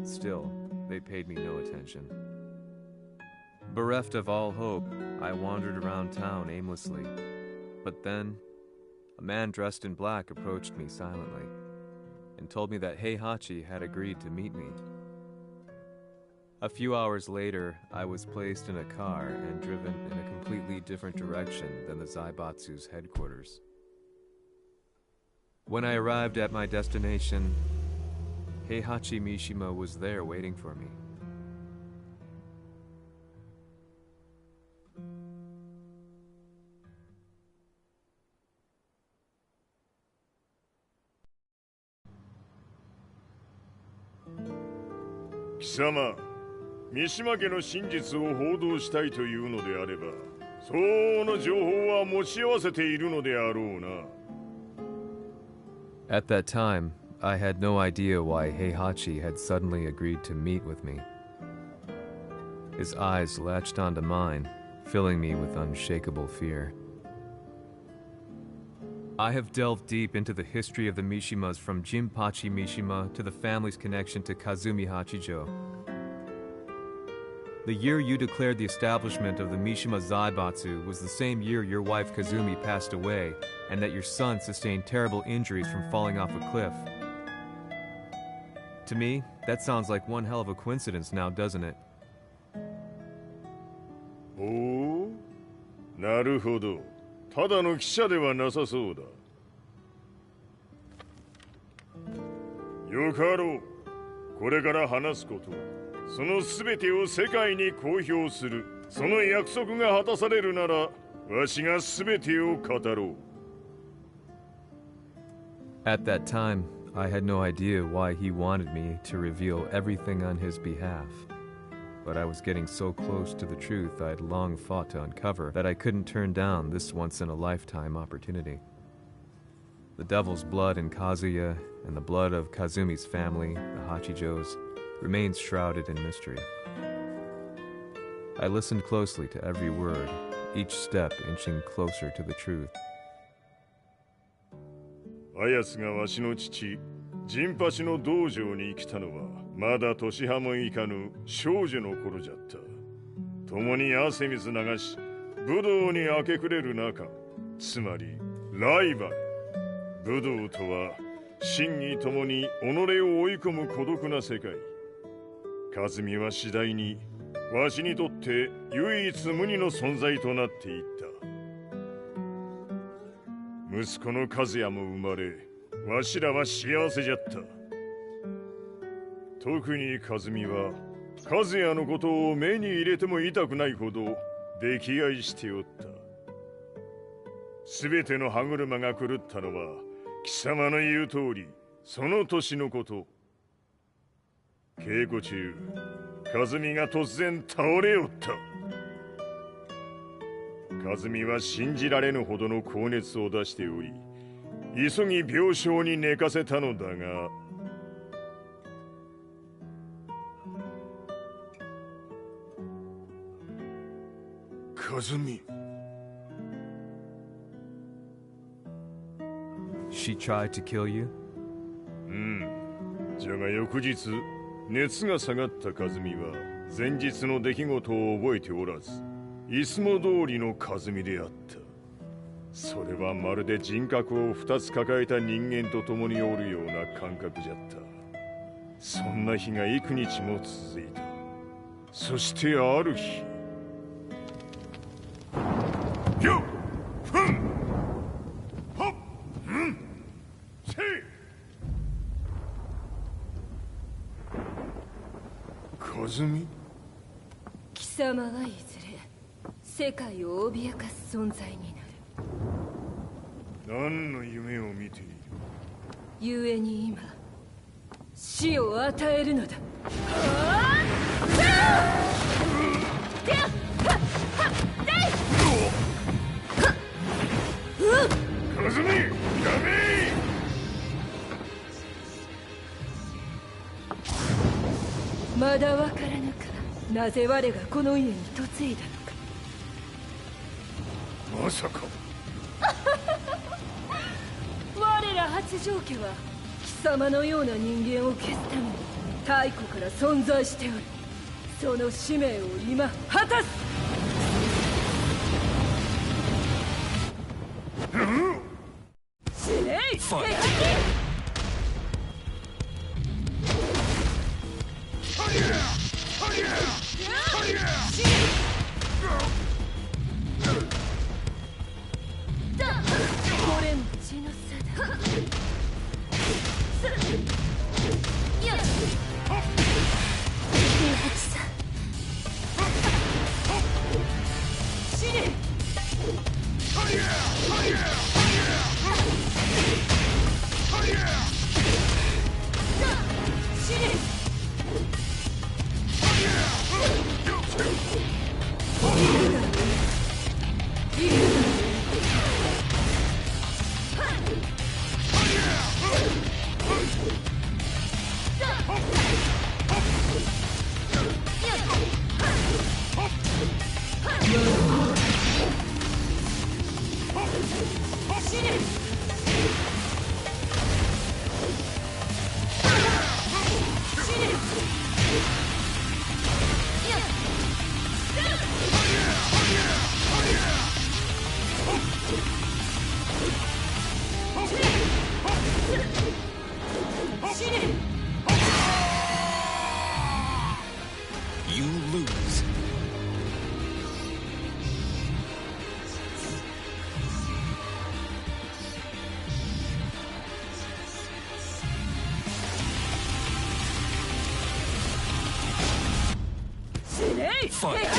Still, they paid me no attention. Bereft of all hope, I wandered around town aimlessly. But then, a man dressed in black approached me silently and told me that Heihachi had agreed to meet me. A few hours later, I was placed in a car and driven in a completely different direction than the Zaibatsu's headquarters. When I arrived at my destination, Heihachi Mishima was there waiting for me. Kisama, 三島家の真実を報道したいというのであれば、相応の情報は持ち合わせているのであろうな。At that time, I had no idea why Heihachi had suddenly agreed to meet with me. His eyes latched onto mine, filling me with unshakable fear. I have delved deep into the history of the Mishimas from Jinpachi Mishima to the family's connection to Kazumi Hachijo. The year you declared the establishment of the Mishima Zaibatsu was the same year your wife Kazumi passed away, and that your son sustained terrible injuries from falling off a cliff. To me, that sounds like one hell of a coincidence now, doesn't it? Oh? なるほど。ただの記者ではなさそうだ。よかろう。これから話すこと、その全てを世界に公表する。その約束が果たされるなら、わしが全てを語ろう。At that time, I had no idea why he wanted me to reveal everything on his behalf. But I was getting so close to the truth I'd long fought to uncover that I couldn't turn down this once-in-a-lifetime opportunity. The devil's blood in Kazuya and the blood of Kazumi's family, the Hachijos, remains shrouded in mystery. I listened closely to every word, each step inching closer to the truth. あやつがわしの父、ジンパチの道場に来たのは、まだ年端もいかぬ少女の頃じゃった。共に汗水流し、武道に明け暮れる中、つまりライバル。武道とは、真偽ともに己を追い込む孤独な世界。和美は次第に、わしにとって唯一無二の存在となっていった。息子の和也も生まれ、わしらは幸せじゃった。特に和美は、和也のことを目に入れても痛くないほど溺愛しておった。すべての歯車が狂ったのは、貴様の言う通り、その年のこと。稽古中、和美が突然倒れおった。和美は信じられぬほどの高熱を出しており、急ぎ病床に寝かせたのだが、和美。She tried to kill you? うん。じゃが翌日、熱が下がった和美は、前日の出来事を覚えておらず、いつも通りの和美であった。それはまるで人格を2つ抱えた人間と共におるような感覚じゃった。そんな日が幾日も続いた。そしてある日、よっふんほっんせい和美。貴様はいずれ世界を脅かす存在になる。何の夢を見ている？故に今死を与えるのだ。まだわからぬか、なぜ我がこの家に嫁いだのか。まさか我ら八丈家は貴様のような人間を消すために太古から存在しておる。その使命を今果たす。死ねい敵！これも血の差だ。You lose. Fight.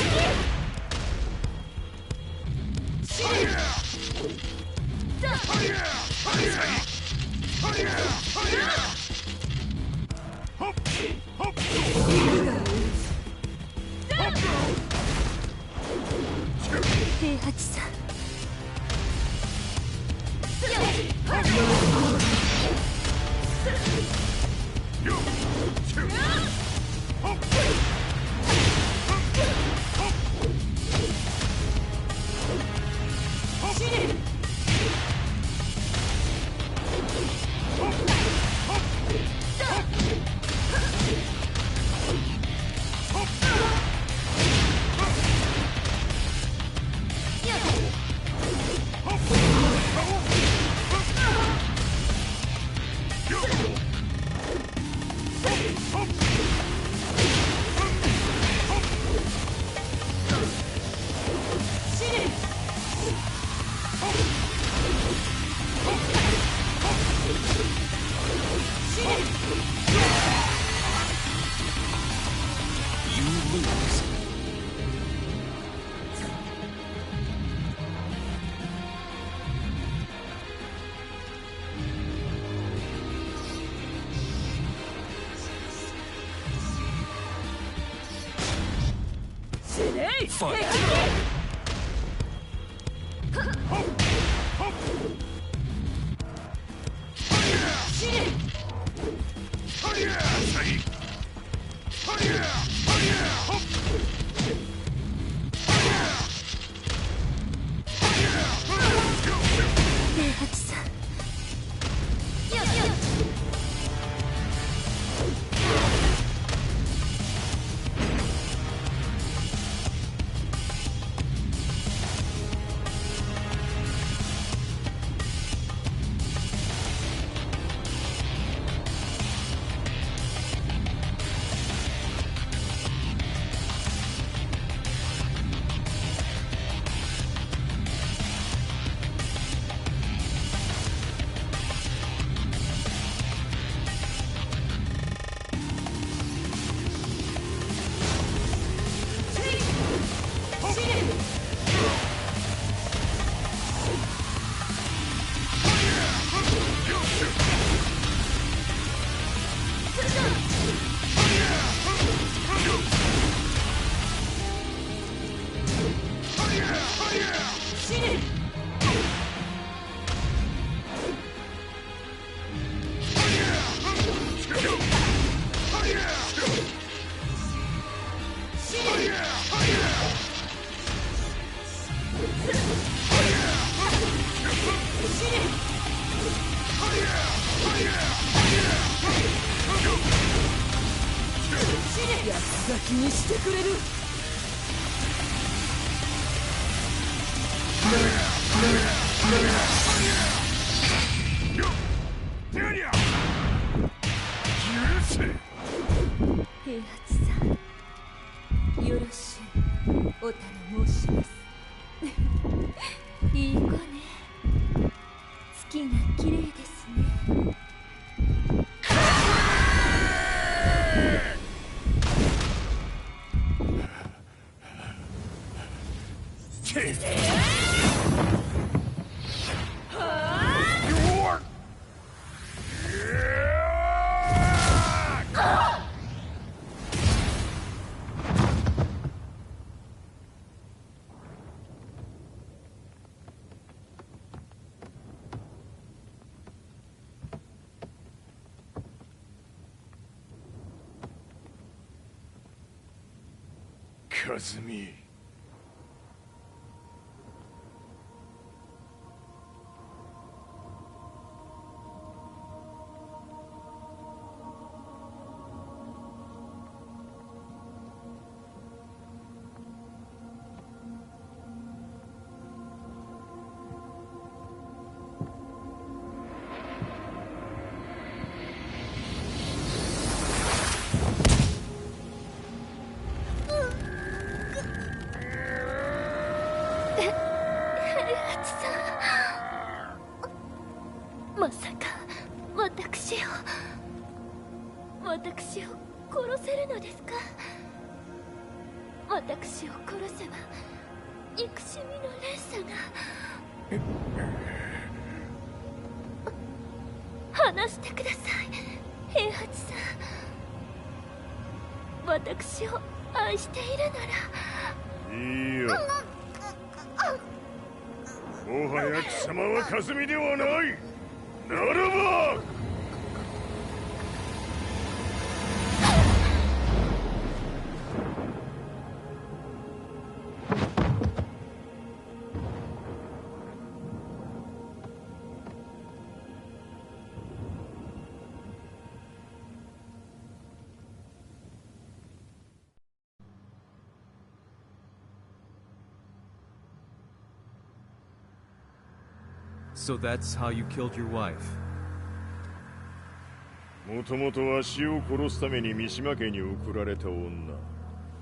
Fight. にしてくれる。平八さん、よろしゅうお頼申します。いい子ね。月が綺麗ですね。和美。まさか私を殺せるのですか？私を殺せば憎しみの連鎖が。話してください、平八さん。私を愛しているなら。いいよ。もはや貴様は和美ではない。ならばSo that's how you killed your wife. もともとわしを殺すために三島家に送られた女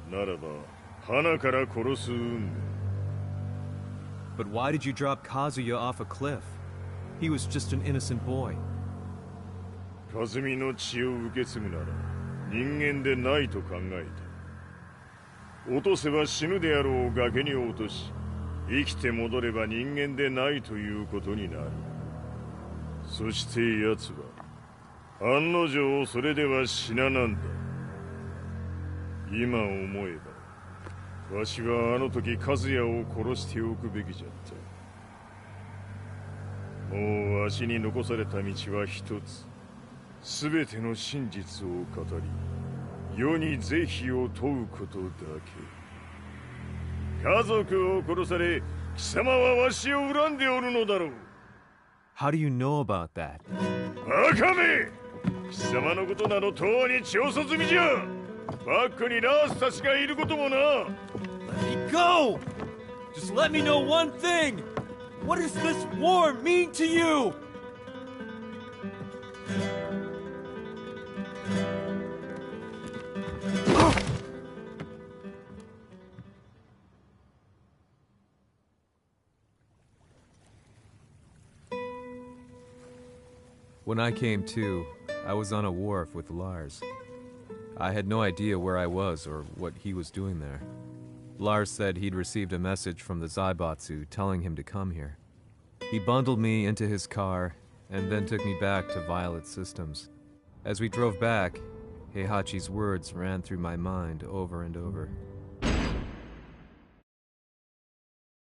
ならば花から殺す運命。 But why did you drop Kazuya off a cliff? He was just an innocent boy. 和美の血を受け継ぐなら人間でないと考えた。落とせば死ぬであろう崖に落とし、生きて戻れば人間でないということになる。そして奴は案の定それでは死ななんだ。今思えばわしはあの時和也を殺しておくべきじゃった。もうわしに残された道は一つ。全ての真実を語り世に是非を問うことだけ。家族を殺され貴様はわしを恨んでおるのだろう。 How do you know about that? バカめ！貴様のことなどとうに調査済みじゃ。バックにラースたちがいることもな。 Let me go! Just let me know one thing! What does this war mean to you? When I came to, I was on a wharf with Lars. I had no idea where I was or what he was doing there. Lars said he'd received a message from the Zaibatsu telling him to come here. He bundled me into his car and then took me back to Violet Systems. As we drove back, Heihachi's words ran through my mind over and over.